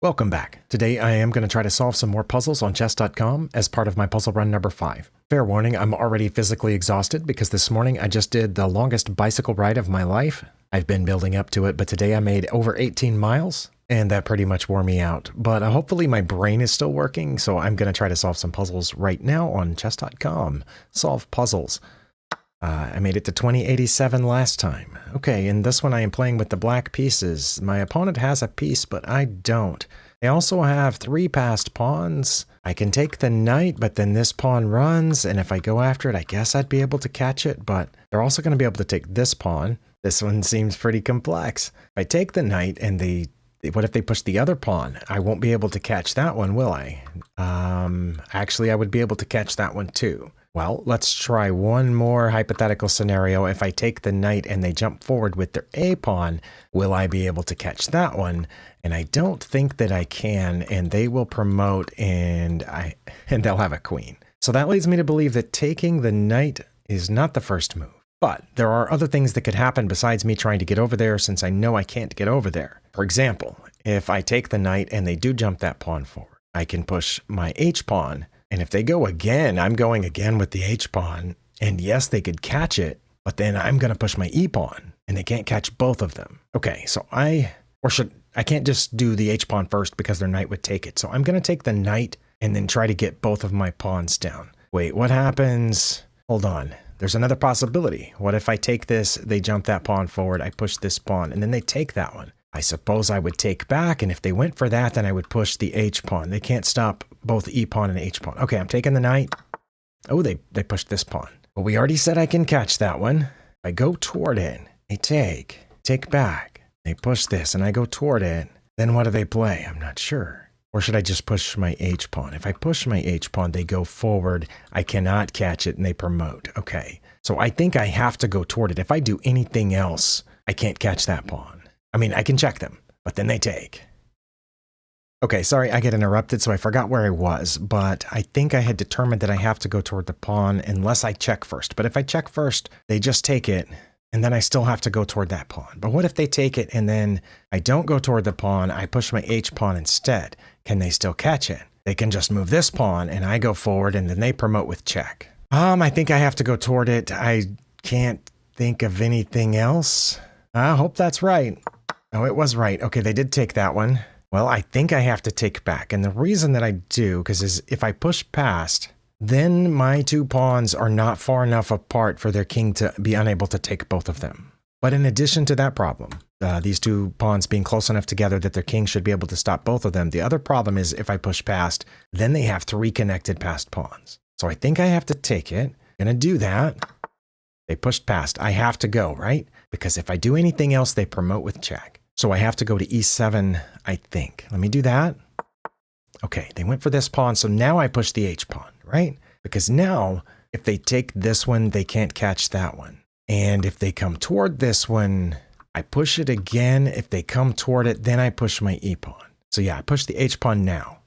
Welcome back. Today I am going to try to solve some more puzzles on chess.com as part of my puzzle run number 5. Fair warning, I'm already physically exhausted because this morning I just did the longest bicycle ride of my life. I've been building up to it, but today I made over 18 miles and that pretty much wore me out. But hopefully my brain is still working, so I'm going to try to solve some puzzles right now on chess.com. Solve puzzles. I made it to 2087 last time. Okay, in this one I am playing with the black pieces. My opponent has a piece, but I don't. They also have 3 passed pawns. I can take the knight, but then this pawn runs, and if I go after it, I guess I'd be able to catch it, but they're also going to be able to take this pawn. This one seems pretty complex. If I take the knight and what if they push the other pawn? I won't be able to catch that one, will I? Actually, I would be able to catch that one too. Well, let's try one more hypothetical scenario. If I take the knight and they jump forward with their A pawn, will I be able to catch that one? And I don't think that I can, and they will promote and they'll have a queen. So that leads me to believe that taking the knight is not the first move. But there are other things that could happen besides me trying to get over there, since I know I can't get over there. For example, if I take the knight and they do jump that pawn forward, I can push my H pawn. And if they go again, I'm going again with the H pawn. And yes, they could catch it, but then I'm going to push my E pawn and they can't catch both of them. Okay, so I can't just do the H pawn first because their knight would take it. So I'm going to take the knight and then try to get both of my pawns down. Wait, what happens? Hold on. There's another possibility. What if I take this, they jump that pawn forward, I push this pawn, and then they take that one? I suppose I would take back, and if they went for that, then I would push the H pawn. They can't stop both E pawn and H pawn. Okay, I'm taking the knight. Oh, they pushed this pawn. Well, we already said I can catch that one. I go toward it. They take back. They push this, and I go toward it. Then what do they play? I'm not sure. Or should I just push my H pawn? If I push my H pawn, they go forward. I cannot catch it, and they promote. Okay, so I think I have to go toward it. If I do anything else, I can't catch that pawn. I mean, I can check them, but then they take. Okay, sorry, I get interrupted, so I forgot where I was, but I think I had determined that I have to go toward the pawn unless I check first. But if I check first, they just take it, and then I still have to go toward that pawn. But what if they take it and then I don't go toward the pawn, I push my H pawn instead? Can they still catch it? They can just move this pawn, and I go forward, and then they promote with check. I think I have to go toward it. I can't think of anything else. I hope that's right. Oh, it was right. Okay, they did take that one. Well, I think I have to take back. And the reason that I do, because if I push past, then my 2 pawns are not far enough apart for their king to be unable to take both of them. But in addition to that problem, these 2 pawns being close enough together that their king should be able to stop both of them, the other problem is if I push past, then they have 3 connected passed pawns. So I think I have to take it. I'm going to do that. They pushed past. I have to go, right? Because if I do anything else, they promote with check. So I have to go to E7, I think. Let me do that. Okay, they went for this pawn, so now I push the H pawn, right? Because now, if they take this one, they can't catch that one. And if they come toward this one, I push it again. If they come toward it, then I push my E pawn. So yeah, I push the H pawn now.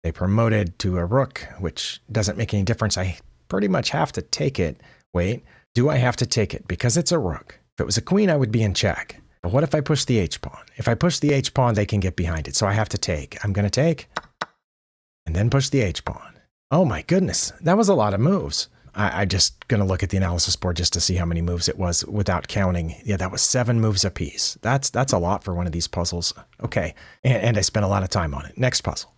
They promoted to a rook, which doesn't make any difference. I pretty much have to take it. Wait, do I have to take it? Because it's a rook. If it was a queen, I would be in check. But what if I push the H pawn? If I push the H pawn, they can get behind it. So I have to take. I'm going to take and then push the H pawn. Oh my goodness. That was a lot of moves. I'm just going to look at the analysis board just to see how many moves it was without counting. Yeah, that was 7 moves apiece. That's a lot for one of these puzzles. Okay. And I spent a lot of time on it. Next puzzle.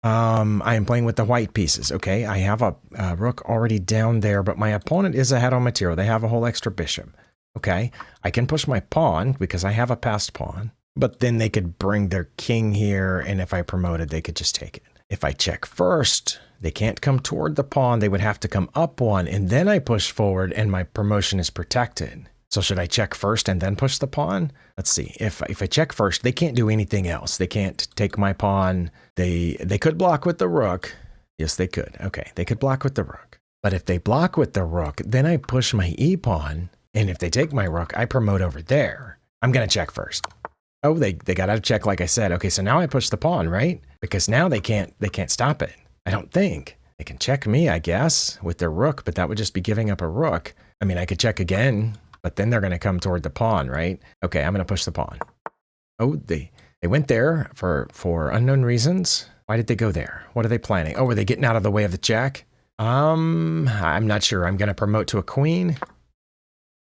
I am playing with the white pieces. Okay. I have a rook already down there, but my opponent is ahead on material. They have a whole extra bishop. Okay, I can push my pawn because I have a passed pawn, but then they could bring their king here, and if I promoted, they could just take it. If I check first, they can't come toward the pawn. They would have to come up one, and then I push forward, and my promotion is protected. So should I check first and then push the pawn? Let's see. If I check first, they can't do anything else. They can't take my pawn. They could block with the rook. Yes, they could. Okay, they could block with the rook. But if they block with the rook, then I push my E pawn. And if they take my rook, I promote over there. I'm going to check first. Oh, they got out of check like I said. Okay, so now I push the pawn, right? Because now they can't stop it. I don't think. They can check me, I guess, with their rook, but that would just be giving up a rook. I mean, I could check again, but then they're going to come toward the pawn, right? Okay, I'm going to push the pawn. Oh, they They went there for unknown reasons. Why did they go there? What are they planning? Oh, were they getting out of the way of the jack? I'm not sure. I'm going to promote to a queen.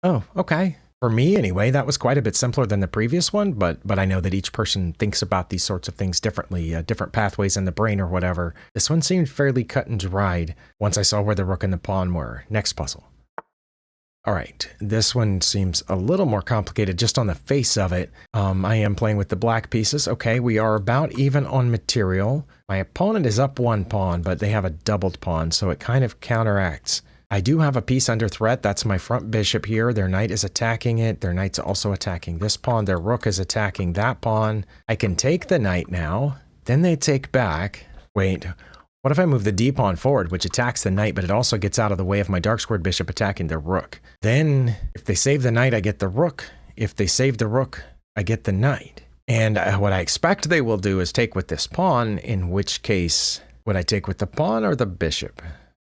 Oh, okay. For me, anyway, that was quite a bit simpler than the previous one, but I know that each person thinks about these sorts of things differently, different pathways in the brain or whatever. This one seemed fairly cut and dried once I saw where the rook and the pawn were. Next puzzle. All right, this one seems a little more complicated just on the face of it. I am playing with the black pieces. Okay, we are about even on material. My opponent is up one pawn, but they have a doubled pawn, so it kind of counteracts. I do have a piece under threat. That's my front bishop here. Their knight is attacking it. Their knight's also attacking this pawn. Their rook is attacking that pawn. I can take the knight now. Then they take back. Wait, what if I move the d pawn forward, which attacks the knight, but it also gets out of the way of my dark squared bishop attacking the rook? Then, if they save the knight, I get the rook. If they save the rook, I get the knight. And what I expect they will do is take with this pawn, in which case, would I take with the pawn or the bishop?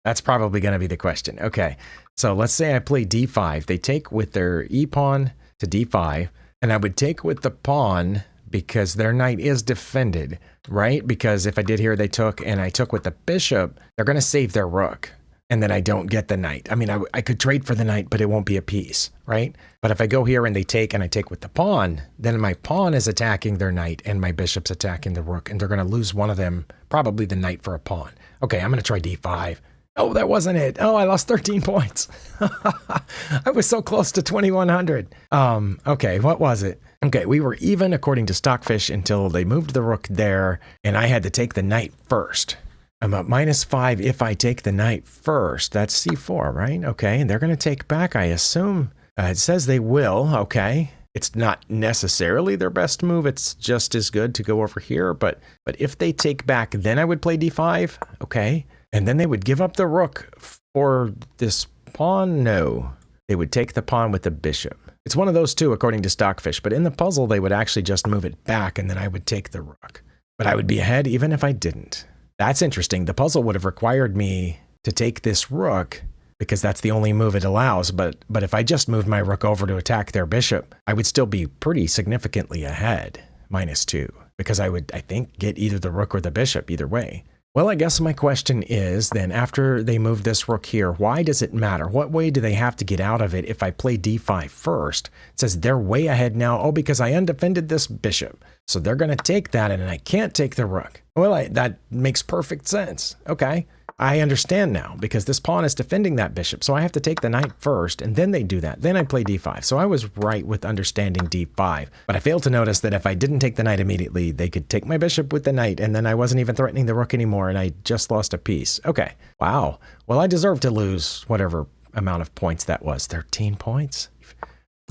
That's probably going to be the question. Okay, so let's say I play d5. They take with their e-pawn to d5, and I would take with the pawn because their knight is defended, right? Because if I did here, they took, and I took with the bishop, they're going to save their rook, and then I don't get the knight. I mean, I could trade for the knight, but it won't be a piece, right? But if I go here and they take, and I take with the pawn, then my pawn is attacking their knight, and my bishop's attacking the rook, and they're going to lose one of them, probably the knight for a pawn. Okay, I'm going to try d5. Oh, that wasn't it. Oh, I lost 13 points. I was so close to 2,100. Okay, what was it? Okay, we were even according to Stockfish until they moved the rook there, and I had to take the knight first. I'm at -5 if I take the knight first. That's c4, right? Okay, and they're going to take back, I assume. It says they will, okay. It's not necessarily their best move. It's just as good to go over here, but if they take back, then I would play d5, okay. And then they would give up the rook for this pawn? No. They would take the pawn with the bishop. It's one of those two, according to Stockfish. But in the puzzle, they would actually just move it back, and then I would take the rook. But I would be ahead even if I didn't. That's interesting. The puzzle would have required me to take this rook, because that's the only move it allows. But if I just moved my rook over to attack their bishop, I would still be pretty significantly ahead, -2. Because I would, I think, get either the rook or the bishop, either way. Well, I guess my question is, then, after they move this rook here, why does it matter? What way do they have to get out of it if I play d5 first? It says they're way ahead now. Oh, because I undefended this bishop. So they're going to take that, and I can't take the rook. Well, that makes perfect sense. Okay, I understand now, because this pawn is defending that bishop. So I have to take the knight first, and then they do that. Then I play d5. So I was right with understanding d5. But I failed to notice that if I didn't take the knight immediately, they could take my bishop with the knight, and then I wasn't even threatening the rook anymore, and I just lost a piece. Okay, wow. Well, I deserve to lose whatever amount of points that was. 13 points?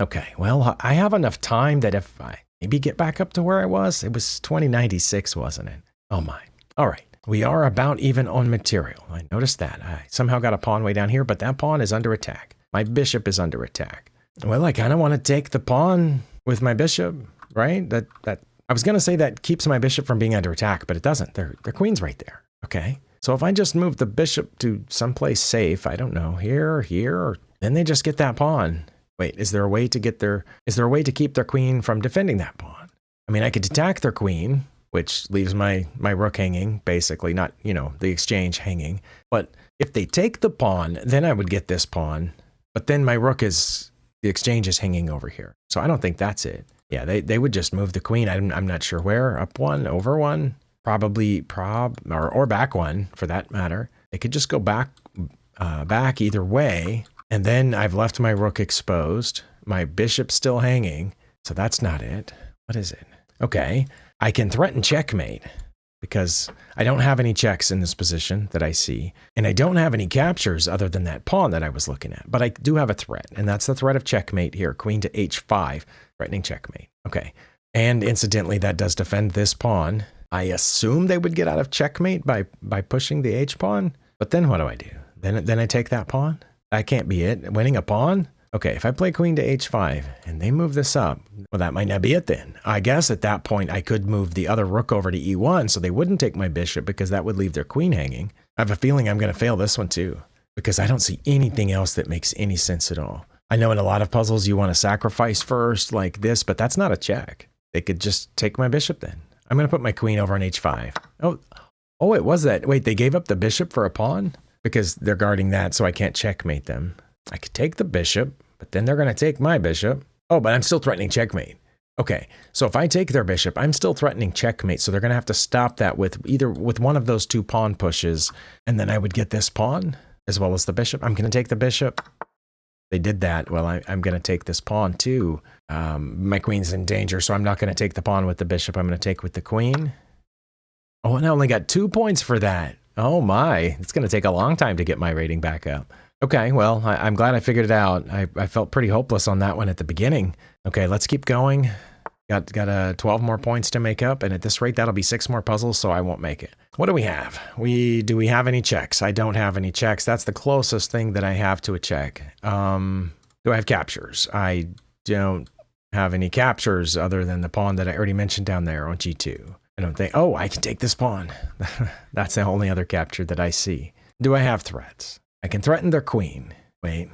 Okay, well, I have enough time that if I maybe get back up to where I was, it was 2096, wasn't it? Oh my. All right. We are about even on material. I noticed that. I somehow got a pawn way down here, but that pawn is under attack. My bishop is under attack. Well, I kind of want to take the pawn with my bishop, right? That I was going to say that keeps my bishop from being under attack, but it doesn't. Their queen's right there. Okay. So if I just move the bishop to someplace safe, I don't know, here or here, or then they just get that pawn. Wait, is there a way to keep their queen from defending that pawn? I mean, I could attack their queen, which leaves my rook hanging, basically, not, the exchange hanging. But if they take the pawn, then I would get this pawn. But then my the exchange is hanging over here. So I don't think that's it. Yeah, they would just move the queen. I'm not sure where, up one, over one, probably, or back one, for that matter. They could just go back either way. And then I've left my rook exposed. My bishop's still hanging. So that's not it. What is it? Okay. I can threaten checkmate because I don't have any checks in this position that I see, and I don't have any captures other than that pawn that I was looking at, but I do have a threat, and that's the threat of checkmate here, queen to h5, threatening checkmate. Okay, and incidentally, that does defend this pawn. I assume they would get out of checkmate by pushing the h-pawn, but then what do I do? Then I take that pawn? That can't be it. Winning a pawn? Okay, if I play queen to h5 and they move this up, well, that might not be it then. I guess at that point I could move the other rook over to e1 so they wouldn't take my bishop because that would leave their queen hanging. I have a feeling I'm going to fail this one too because I don't see anything else that makes any sense at all. I know in a lot of puzzles you want to sacrifice first like this, but that's not a check. they could just take my bishop then. I'm going to put my queen over on h5. Oh, it was that. Wait, they gave up the bishop for a pawn? Because they're guarding that, so I can't checkmate them. I could take the bishop, but then they're going to take my bishop. Oh, but I'm still threatening checkmate. Okay, so if I take their bishop, I'm still threatening checkmate, so they're going to have to stop that with one of those two pawn pushes, and then I would get this pawn as well as the bishop. I'm going to take the bishop. They did that. Well, I'm going to take this pawn too. My queen's in danger, so I'm not going to take the pawn with the bishop. I'm going to take with the queen. Oh, and I only got 2 points for that. Oh my, it's going to take a long time to get my rating back up. Okay, well, I'm glad I figured it out. I felt pretty hopeless on that one at the beginning. Okay, let's keep going. Got 12 more points to make up, and at this rate, that'll be 6 more puzzles, so I won't make it. What do we have? Do we have any checks? I don't have any checks. That's the closest thing that I have to a check. Do I have captures? I don't have any captures other than the pawn that I already mentioned down there on g2. I don't think, oh, I can take this pawn. That's the only other capture that I see. Do I have threats? I can threaten their queen. Wait,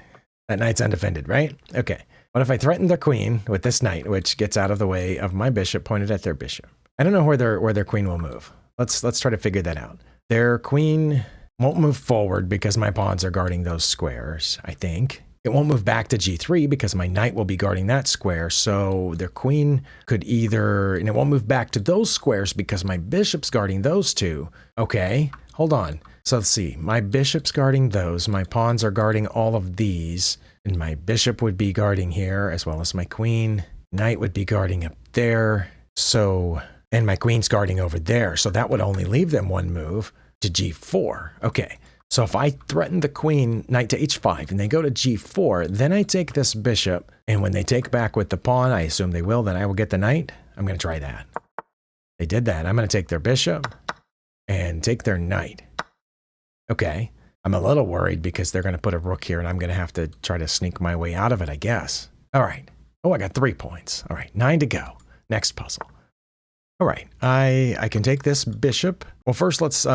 that knight's undefended, right? Okay. What if I threaten their queen with this knight, which gets out of the way of my bishop pointed at their bishop? I don't know where their queen will move. Let's try to figure that out. Their queen won't move forward because my pawns are guarding those squares, I think. It won't move back to g3 because my knight will be guarding that square. So their queen could either, and it won't move back to those squares because my bishop's guarding those two. Okay, hold on. So let's see, my bishop's guarding those. My pawns are guarding all of these. And my bishop would be guarding here as well as my queen. Knight would be guarding up there. So, and my queen's guarding over there. So that would only leave them one move to g4. Okay. So if I threaten the queen, knight to h5, and they go to g4, then I take this bishop. And when they take back with the pawn, I assume they will, then I will get the knight. I'm going to try that. They did that. I'm going to take their bishop and take their knight. Okay. I'm a little worried because they're going to put a rook here and I'm going to have to try to sneak my way out of it, I guess. All right. Oh, I got 3 points. All right, 9 to go. Next puzzle. All right, I can take this bishop. Well, first let's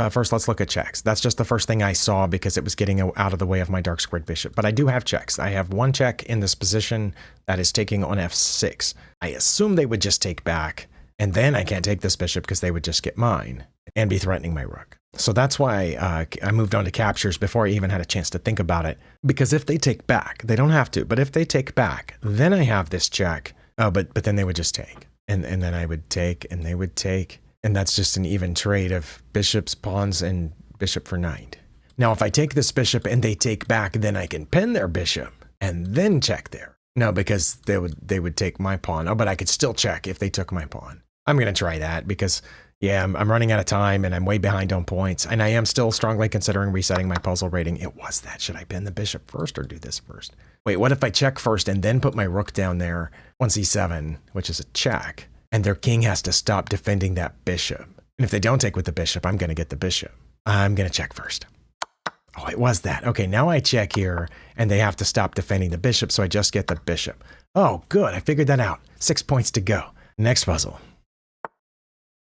look at checks. That's just the first thing I saw because it was getting out of the way of my dark squared bishop. But I do have checks. I have 1 check in this position that is taking on f6. I assume they would just take back, and then I can't take this bishop because they would just get mine and be threatening my rook. So that's why I moved on to captures before I even had a chance to think about it. Because if they take back, they don't have to, but if they take back, then I have this check. Oh, but then they would just take. And then I would take, and they would take. And that's just an even trade of bishops, pawns, and bishop for knight. Now, if I take this bishop and they take back, then I can pin their bishop and then check there. No, because they would take my pawn. Oh, but I could still check if they took my pawn. I'm going to try that because... yeah, I'm running out of time and I'm way behind on points. And I am still strongly considering resetting my puzzle rating. It was that. Should I pin the bishop first or do this first? Wait, what if I check first and then put my rook down there on c7, which is a check, and their king has to stop defending that bishop? And if they don't take with the bishop, I'm going to get the bishop. I'm going to check first. Oh, it was that. Okay, now I check here and they have to stop defending the bishop, so I just get the bishop. Oh, good. I figured that out. 6 points to go. Next puzzle.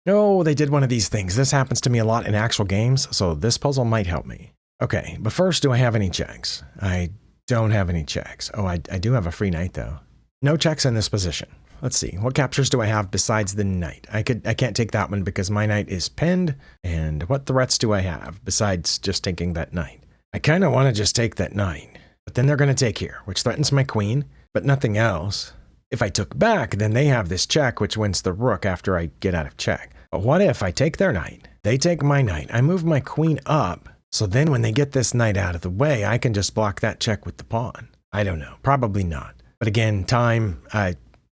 No, they did one of these things. This happens to me a lot in actual games, so this puzzle might help me. Okay, but first, do I have any checks? I don't have any checks. Oh, I do have a free knight, though. No checks in this position. Let's see. What captures do I have besides the knight? I can't take that one because my knight is pinned. And what threats do I have besides just taking that knight? I kind of want to just take that knight. But then they're going to take here, which threatens my queen, but nothing else. If I took back, then they have this check, which wins the rook after I get out of check. But what if I take their knight? They take my knight. I move my queen up. So then when they get this knight out of the way, I can just block that check with the pawn. I don't know. Probably not. But again, time.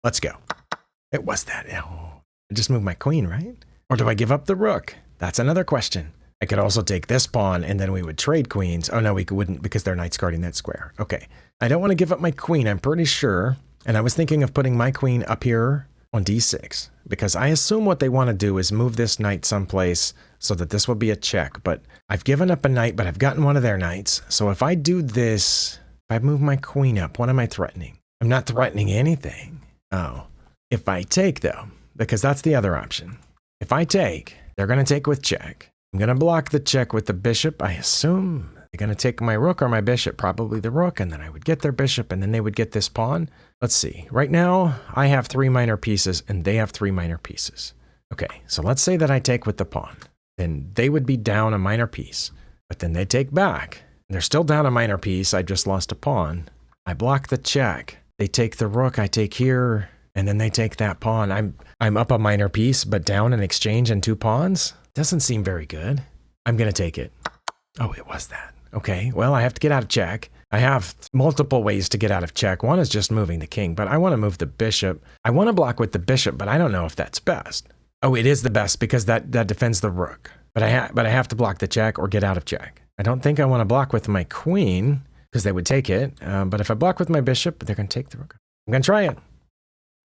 Let's go. It was that. Oh, I just moved my queen, right? Or do I give up the rook? That's another question. I could also take this pawn and then we would trade queens. Oh no, we wouldn't because their knight's guarding that square. Okay. I don't want to give up my queen, I'm pretty sure. And I was thinking of putting my queen up here on d6, because I assume what they want to do is move this knight someplace so that this will be a check. But I've given up a knight, but I've gotten one of their knights. So if I do this, if I move my queen up, what am I threatening? I'm not threatening anything. Oh, if I take though, because that's the other option. If I take, they're going to take with check. I'm going to block the check with the bishop. I assume They're going to take my rook or my bishop, probably the rook, and then I would get their bishop, and then they would get this pawn. Let's see. Right now, I have 3 minor pieces, and they have 3 minor pieces. Okay, so let's say that I take with the pawn. Then they would be down a minor piece, but then they take back. They're still down a minor piece. I just lost a pawn. I block the check. They take the rook. I take here, and then they take that pawn. I'm up a minor piece, but down in exchange and 2 pawns? Doesn't seem very good. I'm going to take it. Oh, it was that. Okay, well, I have to get out of check. I have multiple ways to get out of check. One is just moving the king, but I want to move the bishop. I want to block with the bishop, but I don't know if that's best. Oh, it is the best because that defends the rook. But I have to block the check or get out of check. I don't think I want to block with my queen because they would take it. But if I block with my bishop, they're going to take the rook. I'm going to try it.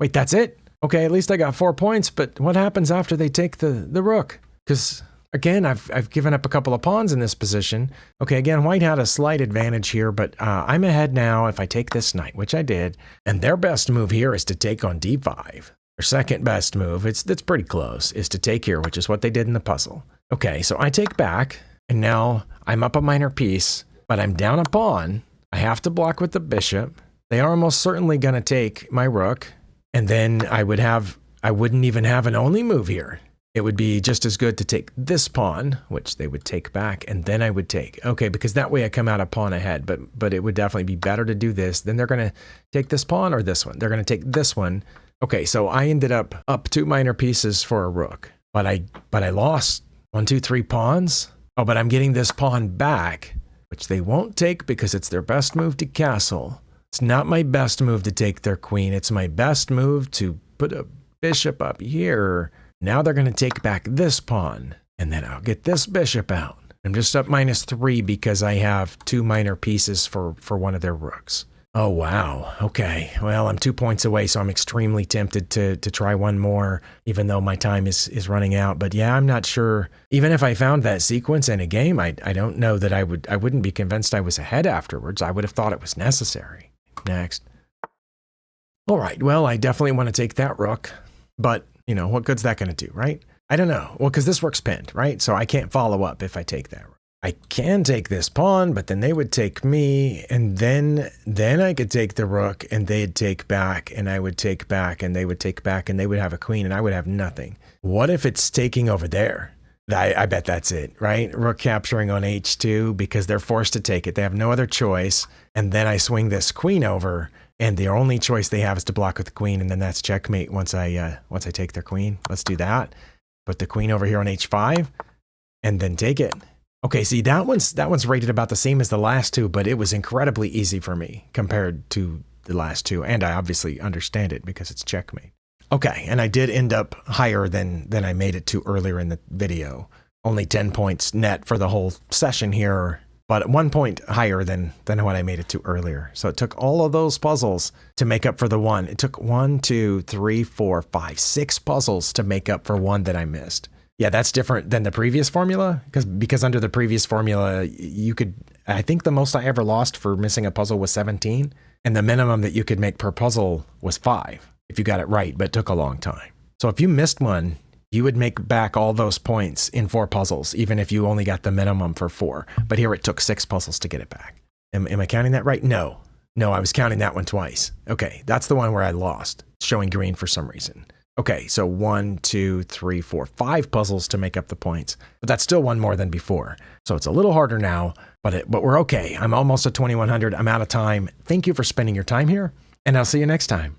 Wait, that's it? Okay, at least I got 4 points, but what happens after they take the rook? Because again, I've given up a couple of pawns in this position. Okay, again, white had a slight advantage here, but I'm ahead now if I take this knight, which I did. And their best move here is to take on d5. Their second best move, it's pretty close, is to take here, which is what they did in the puzzle. Okay, so I take back, and now I'm up a minor piece, but I'm down a pawn. I have to block with the bishop. They are almost certainly going to take my rook, and then I wouldn't even have an only move here. It would be just as good to take this pawn, which they would take back, and then I would take. Okay, because that way I come out a pawn ahead, but it would definitely be better to do this. Then they're going to take this pawn or this one. They're going to take this one. Okay, so I ended up 2 minor pieces for a rook, but I lost 1, 2, 3 pawns. Oh, but I'm getting this pawn back, which they won't take because it's their best move to castle. It's not my best move to take their queen. It's my best move to put a bishop up here. Now they're going to take back this pawn, and then I'll get this bishop out. I'm just up -3 because I have 2 minor pieces for one of their rooks. Oh, wow. Okay. Well, I'm 2 points away, so I'm extremely tempted to try one more, even though my time is running out. But yeah, I'm not sure. Even if I found that sequence in a game, I don't know that I wouldn't be convinced I was ahead afterwards. I would have thought it was necessary. Next. All right. Well, I definitely want to take that rook, but you know, what good's that going to do, right? I don't know. Well, because this rook's pinned, right? So I can't follow up if I take that rook. I can take this pawn, but then they would take me, and then I could take the rook, and they'd take back, and I would take back, and they would take back, and they would have a queen, and I would have nothing. What if it's taking over there? I bet that's it, right? Rook capturing on h2 because they're forced to take it. They have no other choice, and then I swing this queen over, and the only choice they have is to block with the queen, and then that's checkmate once I take their queen. Let's do that. Put the queen over here on h5, and then take it. Okay, see, that one's rated about the same as the last two, but it was incredibly easy for me compared to the last two, and I obviously understand it because it's checkmate. Okay, and I did end up higher than I made it to earlier in the video. Only 10 points net for the whole session here, but 1 point higher than what I made it to earlier. So it took all of those puzzles to make up for the one. It took 1, 2, 3, 4, 5, 6 puzzles to make up for one that I missed. Yeah, that's different than the previous formula because under the previous formula, you could, I think the most I ever lost for missing a puzzle was 17, and the minimum that you could make per puzzle was 5 if you got it right, but it took a long time. So if you missed one, you would make back all those points in 4 puzzles, even if you only got the minimum for 4. But here it took 6 puzzles to get it back. Am I counting that right? No, I was counting that one twice. Okay, that's the one where I lost, showing green for some reason. Okay, so 1, 2, 3, 4, 5 puzzles to make up the points, but that's still one more than before. So it's a little harder now, but we're okay. I'm almost at 2100. I'm out of time. Thank you for spending your time here, and I'll see you next time.